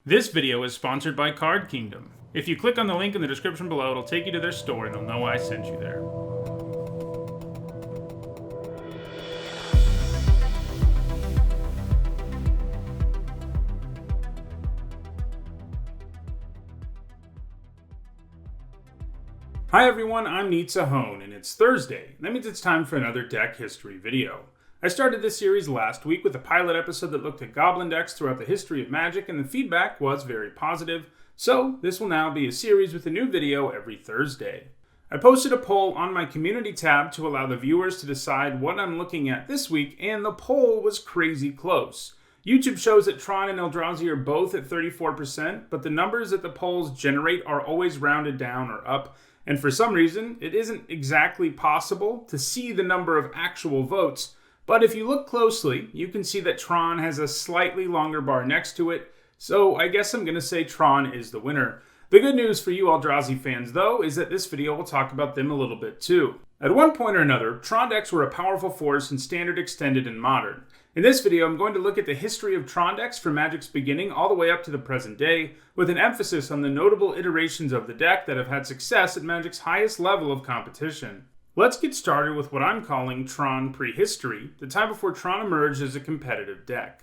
This video is sponsored by Card Kingdom. If you click on the link in the description below, it'll take you to their store and they'll know I sent you there. Hi everyone, I'm Nitsa Hone, and it's Thursday. That means it's time for another deck history video. I started this series last week with a pilot episode that looked at Goblin decks throughout the history of Magic, and the feedback was very positive, so this will now be a series with a new video every Thursday. I posted a poll on my community tab to allow the viewers to decide what I'm looking at this week, and the poll was crazy close. YouTube shows that Tron and Eldrazi are both at 34%, but the numbers that the polls generate are always rounded down or up, and for some reason, it isn't exactly possible to see the number of actual votes. But if you look closely, you can see that Tron has a slightly longer bar next to it, so I guess I'm going to say Tron is the winner. The good news for you Eldrazi fans, though, is that this video will talk about them a little bit too. At one point or another, Trondex were a powerful force in Standard, Extended, and Modern. In this video, I'm going to look at the history of Trondex from Magic's beginning all the way up to the present day, with an emphasis on the notable iterations of the deck that have had success at Magic's highest level of competition. Let's get started with what I'm calling Tron Prehistory, the time before Tron emerged as a competitive deck.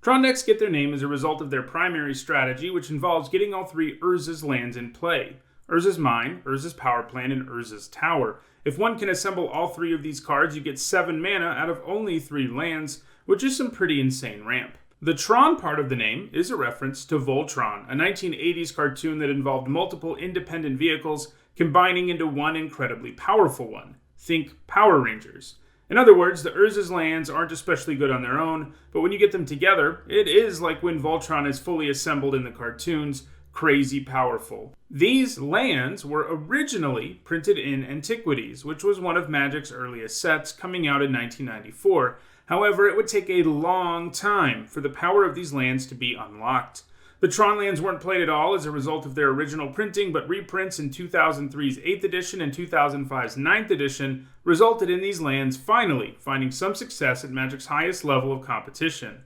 Trondex get their name as a result of their primary strategy, which involves getting all three Urza's lands in play. Urza's Mine, Urza's Power Plant, and Urza's Tower. If one can assemble all three of these cards, you get 7 mana out of only 3 lands, which is some pretty insane ramp. The Tron part of the name is a reference to Voltron, a 1980s cartoon that involved multiple independent vehicles combining into one incredibly powerful one. Think Power Rangers. In other words, the Urza's lands aren't especially good on their own, but when you get them together, it is like when Voltron is fully assembled in the cartoons, crazy powerful. These lands were originally printed in Antiquities, which was one of Magic's earliest sets, coming out in 1994. However, it would take a long time for the power of these lands to be unlocked. The Tron lands weren't played at all as a result of their original printing, but reprints in 2003's 8th edition and 2005's 9th edition resulted in these lands finally finding some success at Magic's highest level of competition.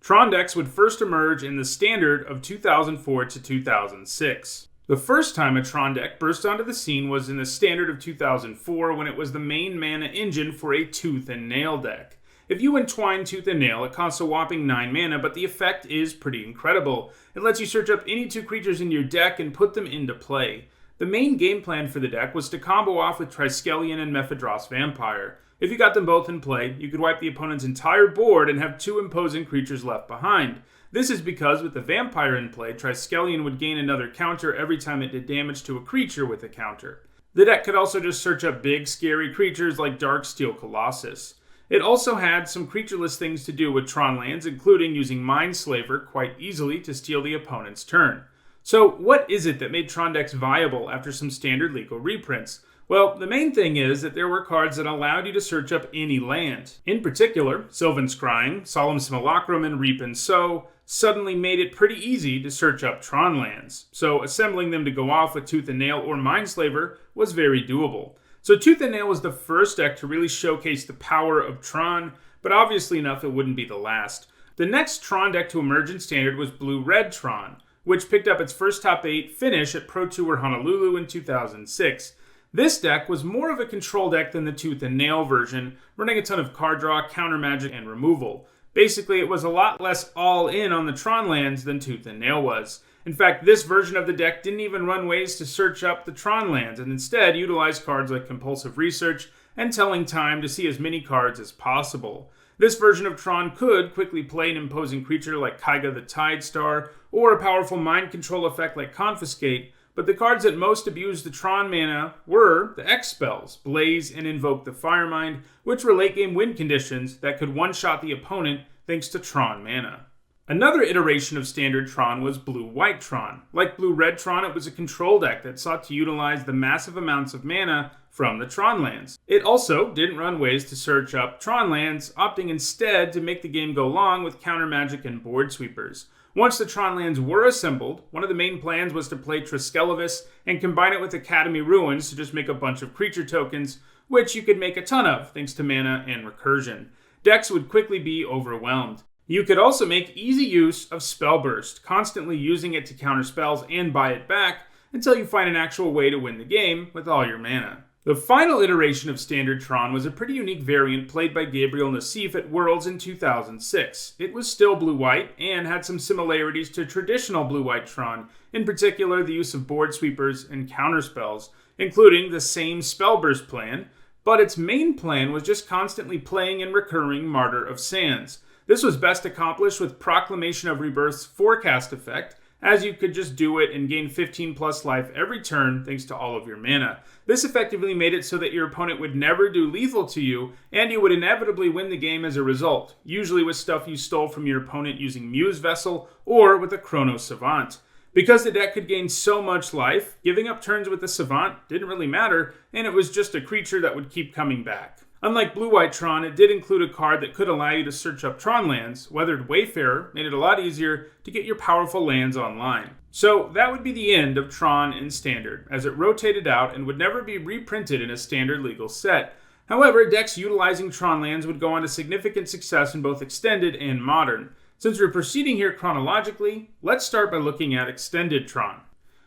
Trondex would first emerge in the Standard of 2004 to 2006. The first time a Tron deck burst onto the scene was in the Standard of 2004 when it was the main mana engine for a Tooth and Nail deck. If you entwine Tooth and Nail, it costs a whopping 9 mana, but the effect is pretty incredible. It lets you search up any 2 creatures in your deck and put them into play. The main game plan for the deck was to combo off with Triskelion and Mephidros Vampire. If you got them both in play, you could wipe the opponent's entire board and have 2 imposing creatures left behind. This is because with the Vampire in play, Triskelion would gain another counter every time it did damage to a creature with a counter. The deck could also just search up big, scary creatures like Darksteel Colossus. It also had some creatureless things to do with Tron lands, including using Mindslaver quite easily to steal the opponent's turn. So what is it that made Trondex viable after some standard legal reprints? Well, the main thing is that there were cards that allowed you to search up any land. In particular, Sylvan Scrying, Solemn Simulacrum, and Reap and Sow suddenly made it pretty easy to search up Tron lands. So assembling them to go off with Tooth and Nail or Mindslaver was very doable. So Tooth and Nail was the first deck to really showcase the power of Tron, but obviously enough it wouldn't be the last. The next Tron deck to emerge in Standard was Blue-Red Tron, which picked up its first top 8 finish at Pro Tour Honolulu in 2006. This deck was more of a control deck than the Tooth and Nail version, running a ton of card draw, counter magic, and removal. Basically, it was a lot less all-in on the Tron lands than Tooth and Nail was. In fact, this version of the deck didn't even run ways to search up the Tron lands, and instead utilized cards like Compulsive Research and Telling Time to see as many cards as possible. This version of Tron could quickly play an imposing creature like Kaiga the Tidestar, or a powerful mind control effect like Confiscate, but the cards that most abused the Tron mana were the X spells, Blaze and Invoke the Firemind, which were late game win conditions that could one-shot the opponent thanks to Tron mana. Another iteration of Standard Tron was Blue-White Tron. Like Blue-Red Tron, it was a control deck that sought to utilize the massive amounts of mana from the Tron lands. It also didn't run ways to search up Tron lands, opting instead to make the game go long with counter magic and board sweepers. Once the Tron lands were assembled, one of the main plans was to play Triskelion and combine it with Academy Ruins to just make a bunch of creature tokens, which you could make a ton of thanks to mana and recursion. Decks would quickly be overwhelmed. You could also make easy use of Spell Burst, constantly using it to counter spells and buy it back until you find an actual way to win the game with all your mana. The final iteration of Standard Tron was a pretty unique variant played by Gabriel Nassif at Worlds in 2006. It was still blue-white and had some similarities to traditional blue-white Tron, in particular the use of board sweepers and counterspells, including the same Spell Burst plan, but its main plan was just constantly playing and recurring Martyr of Sands. This was best accomplished with Proclamation of Rebirth's Forecast effect, as you could just do it and gain 15 plus life every turn thanks to all of your mana. This effectively made it so that your opponent would never do lethal to you, and you would inevitably win the game as a result, usually with stuff you stole from your opponent using Muse Vessel or with a Chrono Savant. Because the deck could gain so much life, giving up turns with the Savant didn't really matter, and it was just a creature that would keep coming back. Unlike Blue-White Tron, it did include a card that could allow you to search up Tron lands. Weathered Wayfarer made it a lot easier to get your powerful lands online. So that would be the end of Tron in Standard, as it rotated out and would never be reprinted in a standard legal set. However, decks utilizing Tron lands would go on to significant success in both Extended and Modern. Since we're proceeding here chronologically, let's start by looking at Extended Tron.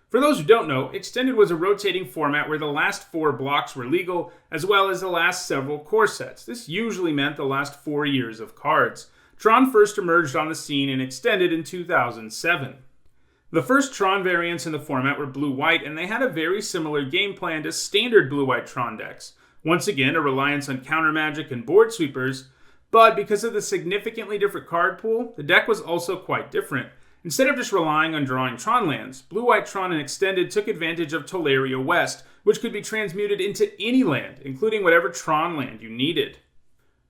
For those who don't know, Extended was a rotating format where the last 4 blocks were legal, as well as the last several core sets. This usually meant the last 4 years of cards. Tron first emerged on the scene in Extended in 2007. The first Tron variants in the format were blue-white, and they had a very similar game plan to standard blue-white Tron decks. Once again, a reliance on counter magic and board sweepers, but because of the significantly different card pool, the deck was also quite different. Instead of just relying on drawing Tron lands, Blue-White Tron and Extended took advantage of Tolaria West, which could be transmuted into any land, including whatever Tron land you needed.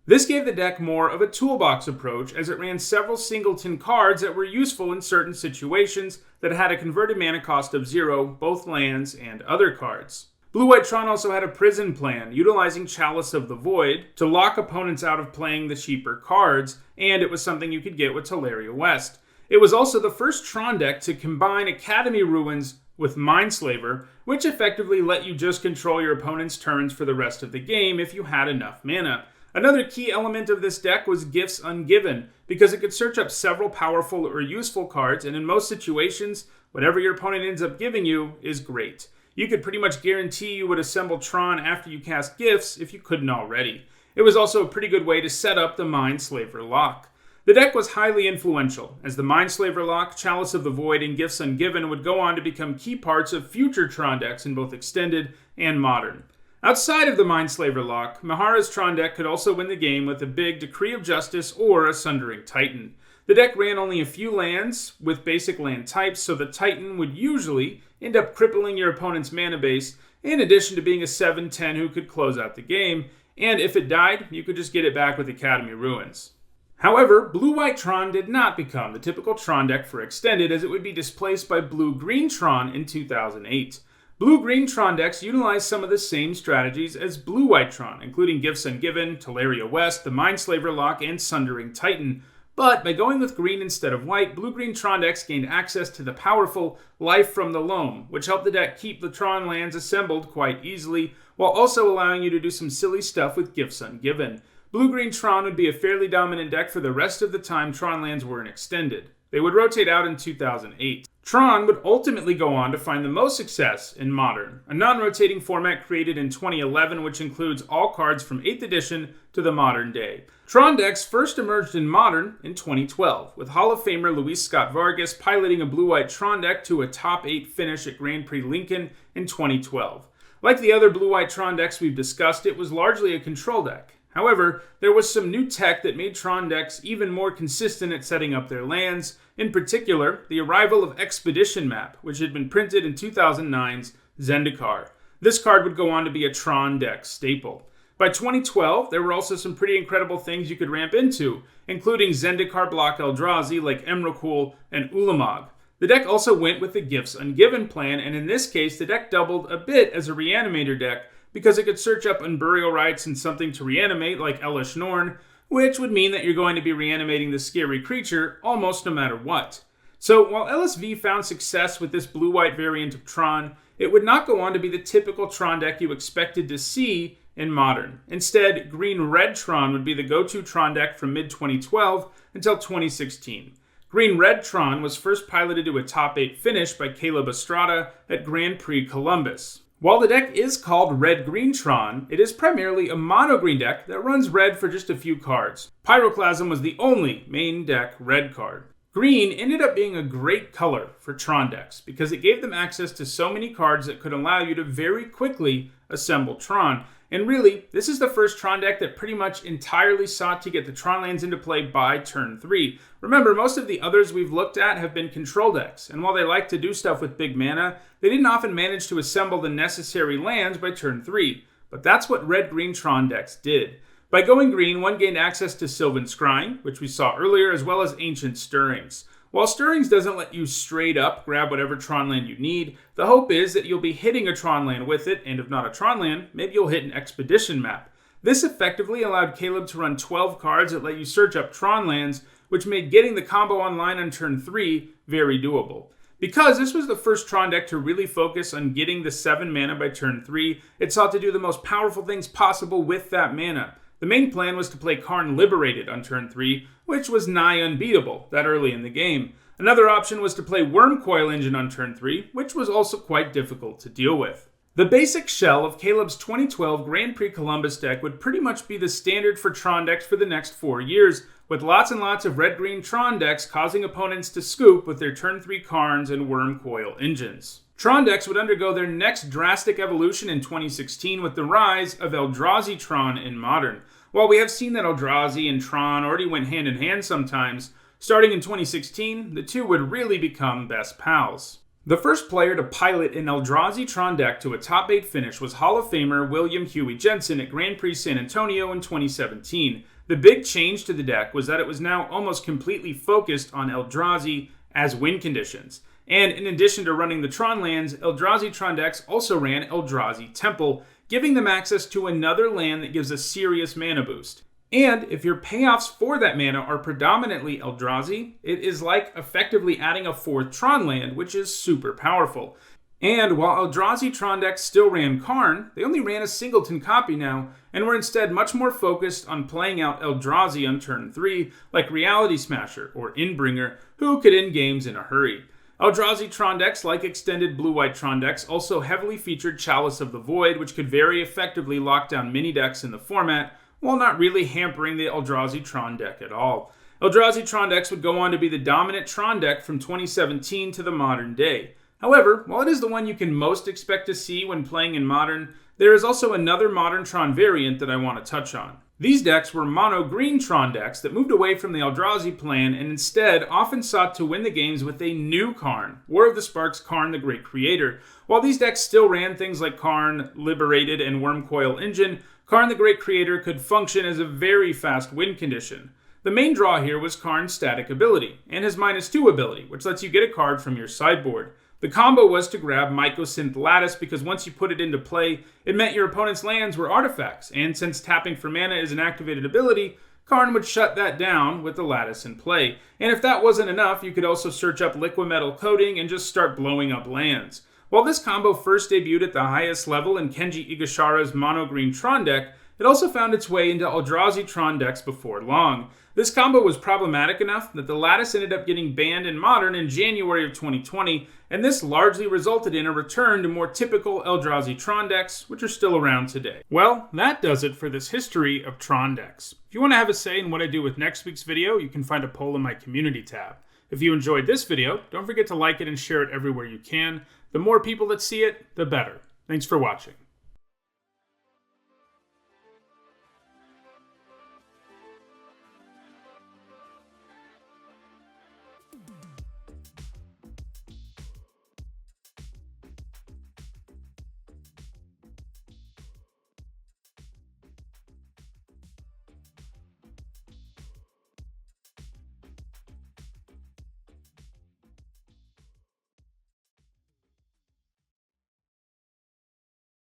This gave the deck more of a toolbox approach, as it ran several singleton cards that were useful in certain situations that had a converted mana cost of 0, both lands and other cards. Blue-White Tron also had a prison plan, utilizing Chalice of the Void to lock opponents out of playing the cheaper cards, and it was something you could get with Tolaria West. It was also the first Tron deck to combine Academy Ruins with Mindslaver, which effectively let you just control your opponent's turns for the rest of the game if you had enough mana. Another key element of this deck was Gifts Ungiven, because it could search up several powerful or useful cards, and in most situations, whatever your opponent ends up giving you is great. You could pretty much guarantee you would assemble Tron after you cast Gifts if you couldn't already. It was also a pretty good way to set up the Mindslaver lock. The deck was highly influential, as the Mindslaver lock, Chalice of the Void, and Gifts Ungiven would go on to become key parts of future Tron decks in both Extended and Modern. Outside of the Mindslaver lock, Mihara's Tron deck could also win the game with a big Decree of Justice or a Sundering Titan. The deck ran only a few lands with basic land types, so the Titan would usually end up crippling your opponent's mana base, in addition to being a 7/10 who could close out the game, and if it died, you could just get it back with Academy Ruins. However, Blue-White Tron did not become the typical Tron deck for Extended, as it would be displaced by Blue-Green Tron in 2008. Blue-Green Tron decks utilize some of the same strategies as Blue-White Tron, including Gifts Ungiven, Tolaria West, the Mindslaver lock, and Sundering Titan. But by going with green instead of white, Blue-Green Tron decks gained access to the powerful Life from the Loam, which helped the deck keep the Tron lands assembled quite easily, while also allowing you to do some silly stuff with Gifts Ungiven. Blue-Green Tron would be a fairly dominant deck for the rest of the time Tron lands were in Extended. They would rotate out in 2008. Tron would ultimately go on to find the most success in Modern, a non-rotating format created in 2011 which includes all cards from 8th edition to the modern day. Tron decks first emerged in Modern in 2012, with Hall of Famer Luis Scott Vargas piloting a blue-white Tron deck to a top 8 finish at Grand Prix Lincoln in 2012. Like the other blue-white Tron decks we've discussed, it was largely a control deck. However, there was some new tech that made Tron decks even more consistent at setting up their lands, in particular, the arrival of Expedition Map, which had been printed in 2009's Zendikar. This card would go on to be a Tron deck staple. By 2012, there were also some pretty incredible things you could ramp into, including Zendikar block Eldrazi like Emrakul and Ulamog. The deck also went with the Gifts Ungiven plan, and in this case, the deck doubled a bit as a Reanimator deck, because it could search up Unburial Rites and something to reanimate like Elish Norn, which would mean that you're going to be reanimating the scary creature almost no matter what. So while LSV found success with this blue-white variant of Tron, it would not go on to be the typical Tron deck you expected to see in Modern. Instead, green-red Tron would be the go-to Tron deck from mid-2012, until 2016. Green-Red Tron was first piloted to a top 8 finish by Caleb Estrada at Grand Prix Columbus. While the deck is called Red-Green Tron, it is primarily a mono-green deck that runs red for just a few cards. Pyroclasm was the only main deck red card. Green ended up being a great color for Trondex because it gave them access to so many cards that could allow you to very quickly assemble Tron. And really, this is the first Tron deck that pretty much entirely sought to get the Tron lands into play by turn 3. Remember, most of the others we've looked at have been control decks, and while they like to do stuff with big mana, they didn't often manage to assemble the necessary lands by turn 3. But that's what Red-Green Tron decks did. By going green, one gained access to Sylvan Scrying, which we saw earlier, as well as Ancient Stirrings. While Stirrings doesn't let you straight up grab whatever Tron land you need, the hope is that you'll be hitting a Tron land with it, and if not a Tron land, maybe you'll hit an Expedition map. This effectively allowed Caleb to run 12 cards that let you search up Tron lands, which made getting the combo online on turn 3 very doable. Because this was the first Tron deck to really focus on getting the 7 mana by turn 3, it sought to do the most powerful things possible with that mana. The main plan was to play Karn Liberated on turn 3, which was nigh unbeatable that early in the game. Another option was to play Wormcoil Engine on turn 3, which was also quite difficult to deal with. The basic shell of Caleb's 2012 Grand Prix Columbus deck would pretty much be the standard for Tron decks for the next 4 years, with lots and lots of red-green Tron decks causing opponents to scoop with their turn 3 Karns and Wormcoil Engines. Tron decks would undergo their next drastic evolution in 2016 with the rise of Eldrazi Tron in Modern. While we have seen that Eldrazi and Tron already went hand in hand sometimes, starting in 2016, the two would really become best pals. The first player to pilot an Eldrazi Tron deck to a top 8 finish was Hall of Famer William Huey Jensen at Grand Prix San Antonio in 2017. The big change to the deck was that it was now almost completely focused on Eldrazi as win conditions. And in addition to running the Tron lands, Eldrazi Tron decks also ran Eldrazi Temple, giving them access to another land that gives a serious mana boost. And if your payoffs for that mana are predominantly Eldrazi, it is like effectively adding a 4th Tron land, which is super powerful. And while Eldrazi Tron decks still ran Karn, they only ran a singleton copy now, and were instead much more focused on playing out Eldrazi on turn 3, like Reality Smasher or Inbringer, who could end games in a hurry. Eldrazi Tron decks, like extended blue-white Tron decks, also heavily featured Chalice of the Void, which could very effectively lock down mini decks in the format, while not really hampering the Eldrazi Tron deck at all. Eldrazi Tron decks would go on to be the dominant Tron deck from 2017 to the modern day. However, while it is the one you can most expect to see when playing in Modern, there is also another Modern Tron variant that I want to touch on. These decks were mono-green Tron decks that moved away from the Eldrazi plan and instead often sought to win the games with a new Karn, War of the Sparks Karn the Great Creator. While these decks still ran things like Karn Liberated and Wormcoil Engine, Karn the Great Creator could function as a very fast win condition. The main draw here was Karn's static ability, and his -2 ability, which lets you get a card from your sideboard. The combo was to grab Mycosynth Lattice because once you put it into play, it meant your opponent's lands were artifacts, and since tapping for mana is an activated ability, Karn would shut that down with the Lattice in play. And if that wasn't enough, you could also search up Liquimetal Coating and just start blowing up lands. While this combo first debuted at the highest level in Kenji Igashara's mono-green Tron deck, it also found its way into Eldrazi Tron decks before long. This combo was problematic enough that the Lattice ended up getting banned in Modern in January of 2020, and this largely resulted in a return to more typical Eldrazi Tron decks, which are still around today. Well, that does it for this history of Tron decks. If you want to have a say in what I do with next week's video, you can find a poll in my community tab. If you enjoyed this video, don't forget to like it and share it everywhere you can. The more people that see it, the better. Thanks for watching.